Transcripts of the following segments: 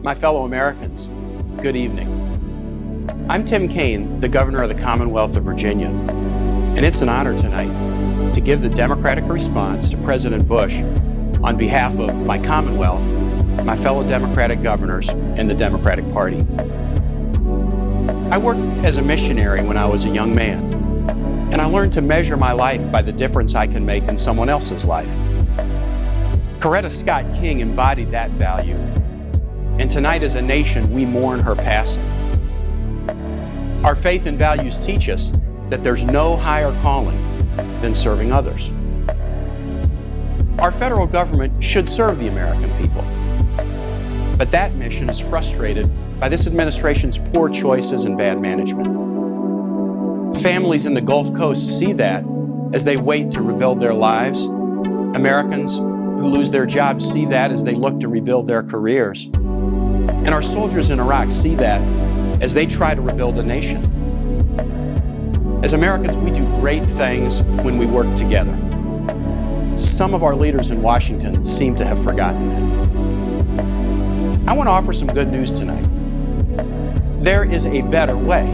My fellow Americans, good evening. I'm Tim Kaine, the Governor of the Commonwealth of Virginia, and it's an honor tonight to give the Democratic response to President Bush on behalf of my Commonwealth, my fellow Democratic governors, and the Democratic Party. I worked as a missionary when I was a young man, and I learned to measure my life by the difference I can make in someone else's life. Coretta Scott King embodied that value, and tonight as a nation, we mourn her passing. Our faith and values teach us that there's no higher calling than serving others. Our federal government should serve the American people, but that mission is frustrated by this administration's poor choices and bad management. Families in the Gulf Coast see that as they wait to rebuild their lives. Americans who lose their jobs see that as they look to rebuild their careers. And our soldiers in Iraq see that as they try to rebuild a nation. As Americans, we do great things when we work together. Some of our leaders in Washington seem to have forgotten that. I want to offer some good news tonight. There is a better way.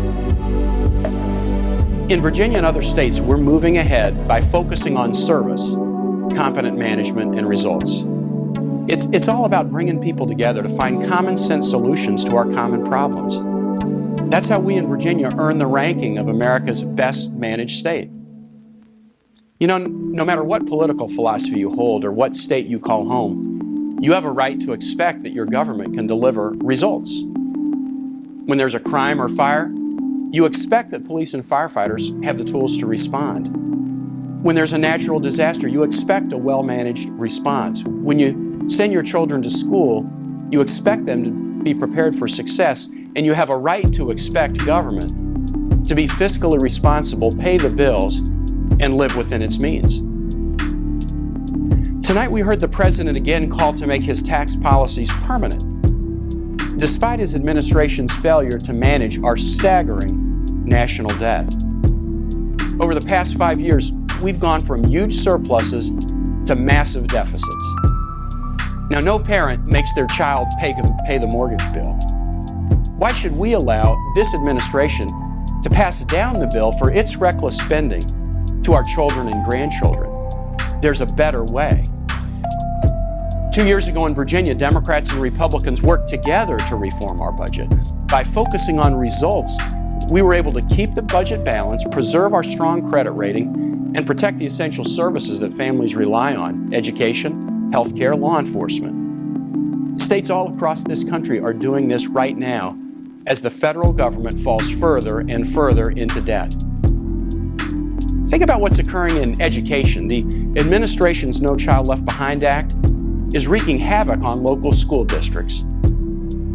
In Virginia and other states, we're moving ahead by focusing on service, competent management, and results. It's all about bringing people together to find common sense solutions to our common problems. That's how we in Virginia earn the ranking of America's best managed state. You know, no matter what political philosophy you hold or what state you call home, you have a right to expect that your government can deliver results. When there's a crime or fire, you expect that police and firefighters have the tools to respond. When there's a natural disaster, you expect a well-managed response. When you send your children to school, you expect them to be prepared for success, and you have a right to expect government to be fiscally responsible, pay the bills, and live within its means. Tonight we heard the President again call to make his tax policies permanent, despite his administration's failure to manage our staggering national debt. Over the past 5 years, we've gone from huge surpluses to massive deficits. Now, no parent makes their child pay the mortgage bill. Why should we allow this administration to pass down the bill for its reckless spending to our children and grandchildren? There's a better way. 2 years ago in Virginia, Democrats and Republicans worked together to reform our budget. By focusing on results, we were able to keep the budget balanced, preserve our strong credit rating, and protect the essential services that families rely on: education, healthcare, law enforcement. States all across this country are doing this right now as the federal government falls further and further into debt. Think about what's occurring in education. The administration's No Child Left Behind Act is wreaking havoc on local school districts.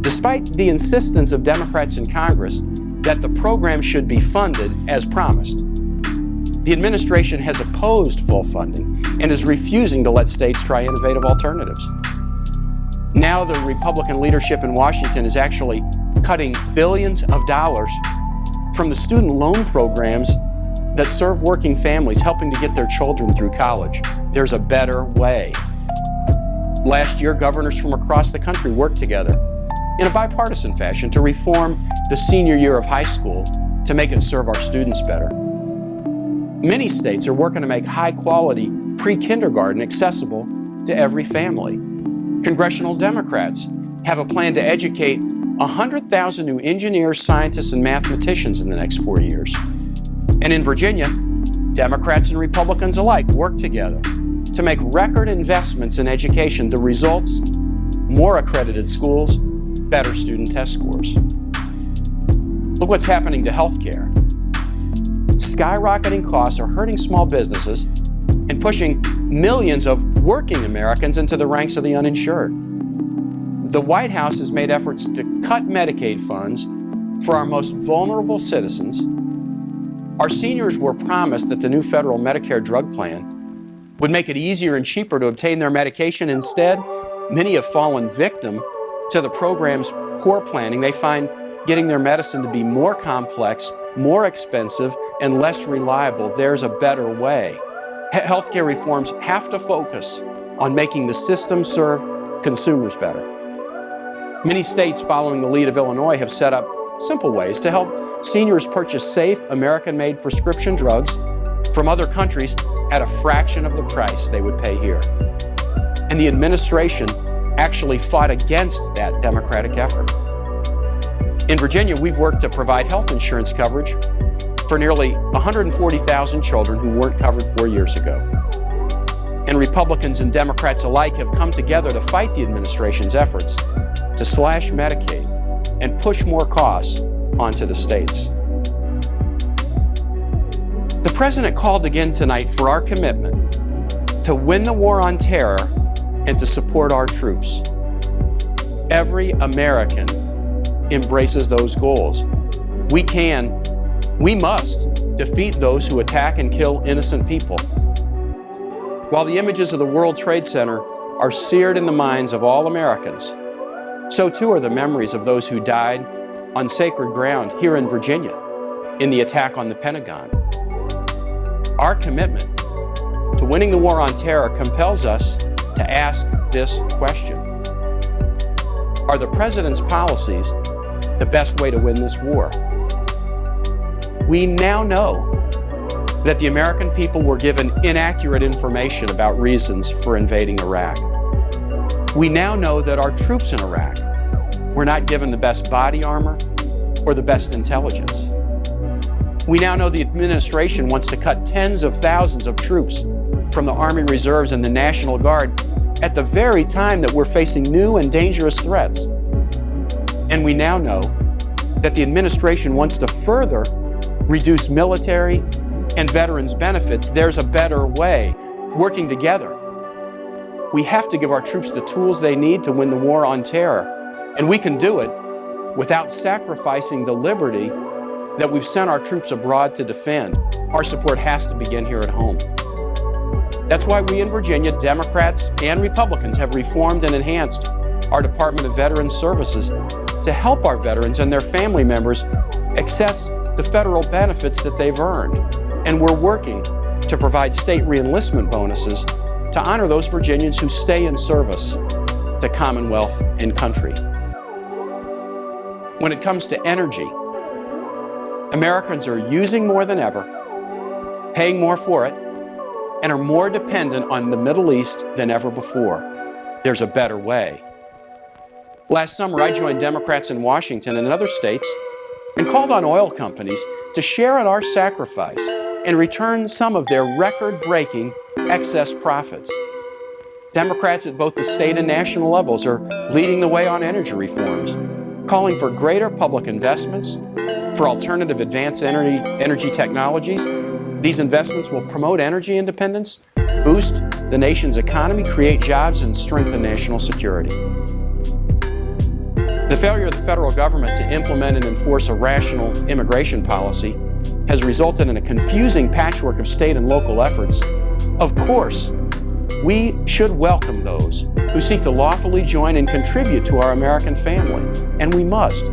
Despite the insistence of Democrats in Congress that the program should be funded as promised, the administration has opposed full funding and is refusing to let states try innovative alternatives. Now the Republican leadership in Washington is actually cutting billions of dollars from the student loan programs that serve working families, helping to get their children through college. There's a better way. Last year, governors from across the country worked together in a bipartisan fashion to reform the senior year of high school to make it serve our students better. Many states are working to make high-quality pre-kindergarten accessible to every family. Congressional Democrats have a plan to educate 100,000 new engineers, scientists, and mathematicians in the next 4 years. And in Virginia, Democrats and Republicans alike work together to make record investments in education. The results: more accredited schools, better student test scores. Look what's happening to healthcare. Skyrocketing costs are hurting small businesses and pushing millions of working Americans into the ranks of the uninsured. The White House has made efforts to cut Medicaid funds for our most vulnerable citizens. Our seniors were promised that the new federal Medicare drug plan would make it easier and cheaper to obtain their medication. Instead, many have fallen victim to the program's poor planning. They find getting their medicine to be more complex, more expensive, and less reliable. There's a better way. Healthcare reforms have to focus on making the system serve consumers better. Many states following the lead of Illinois have set up simple ways to help seniors purchase safe American-made prescription drugs from other countries at a fraction of the price they would pay here. And the administration actually fought against that democratic effort. In Virginia, we've worked to provide health insurance coverage for nearly 140,000 children who weren't covered 4 years ago. And Republicans and Democrats alike have come together to fight the administration's efforts to slash Medicaid and push more costs onto the states. The President called again tonight for our commitment to win the war on terror and to support our troops. Every American embraces those goals. We must defeat those who attack and kill innocent people. While the images of the World Trade Center are seared in the minds of all Americans, so too are the memories of those who died on sacred ground here in Virginia in the attack on the Pentagon. Our commitment to winning the war on terror compels us to ask this question: are the President's policies the best way to win this war? We now know that the American people were given inaccurate information about reasons for invading Iraq. We now know that our troops in Iraq were not given the best body armor or the best intelligence. We now know the administration wants to cut tens of thousands of troops from the Army Reserves and the National Guard at the very time that we're facing new and dangerous threats. And we now know that the administration wants to further reduce military and veterans' benefits. There's a better way, working together. We have to give our troops the tools they need to win the war on terror, and we can do it without sacrificing the liberty that we've sent our troops abroad to defend. Our support has to begin here at home. That's why we in Virginia, Democrats and Republicans, have reformed and enhanced our Department of Veterans Services to help our veterans and their family members access the federal benefits that they've earned. And we're working to provide state re-enlistment bonuses to honor those Virginians who stay in service to Commonwealth and country. When it comes to energy, Americans are using more than ever, paying more for it, and are more dependent on the Middle East than ever before. There's a better way. Last summer, I joined Democrats in Washington and other states and called on oil companies to share in our sacrifice and return some of their record-breaking excess profits. Democrats at both the state and national levels are leading the way on energy reforms, calling for greater public investments, for alternative advanced energy technologies. These investments will promote energy independence, boost the nation's economy, create jobs, and strengthen national security. The failure of the federal government to implement and enforce a rational immigration policy has resulted in a confusing patchwork of state and local efforts. Of course, we should welcome those who seek to lawfully join and contribute to our American family, and we must.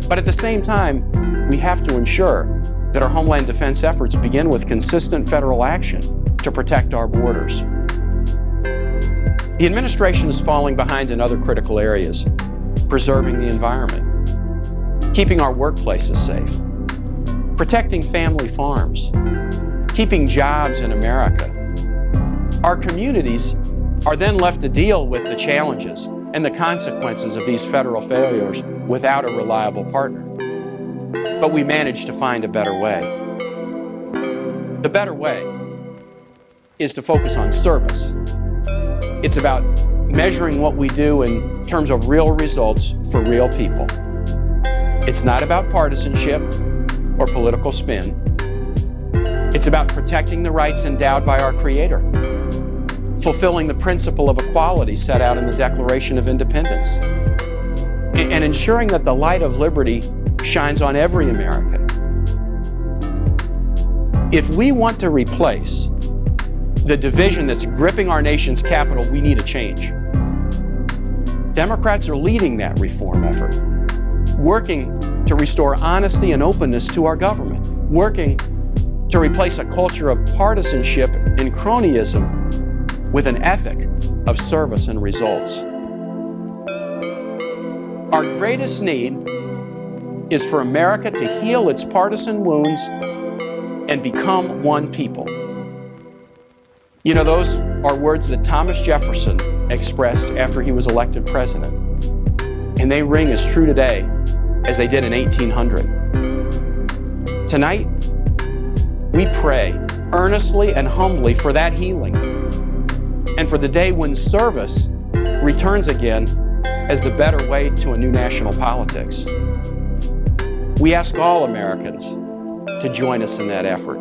But at the same time, we have to ensure that our homeland defense efforts begin with consistent federal action to protect our borders. The administration is falling behind in other critical areas: preserving the environment, keeping our workplaces safe, protecting family farms, keeping jobs in America. Our communities are then left to deal with the challenges and the consequences of these federal failures without a reliable partner. But we managed to find a better way. The better way is to focus on service. It's about measuring what we do in terms of real results for real people. It's not about partisanship or political spin. It's about protecting the rights endowed by our Creator, fulfilling the principle of equality set out in the Declaration of Independence, and ensuring that the light of liberty shines on every American. If we want to replace the division that's gripping our nation's capital, we need a change. Democrats are leading that reform effort, working to restore honesty and openness to our government, working to replace a culture of partisanship and cronyism with an ethic of service and results. Our greatest need is for America to heal its partisan wounds and become one people. You know, those are words that Thomas Jefferson expressed after he was elected president, and they ring as true today as they did in 1800. Tonight, we pray earnestly and humbly for that healing and for the day when service returns again as the better way to a new national politics. We ask all Americans to join us in that effort,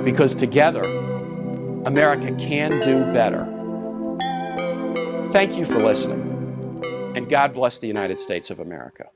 because together, America can do better. Thank you for listening, and God bless the United States of America.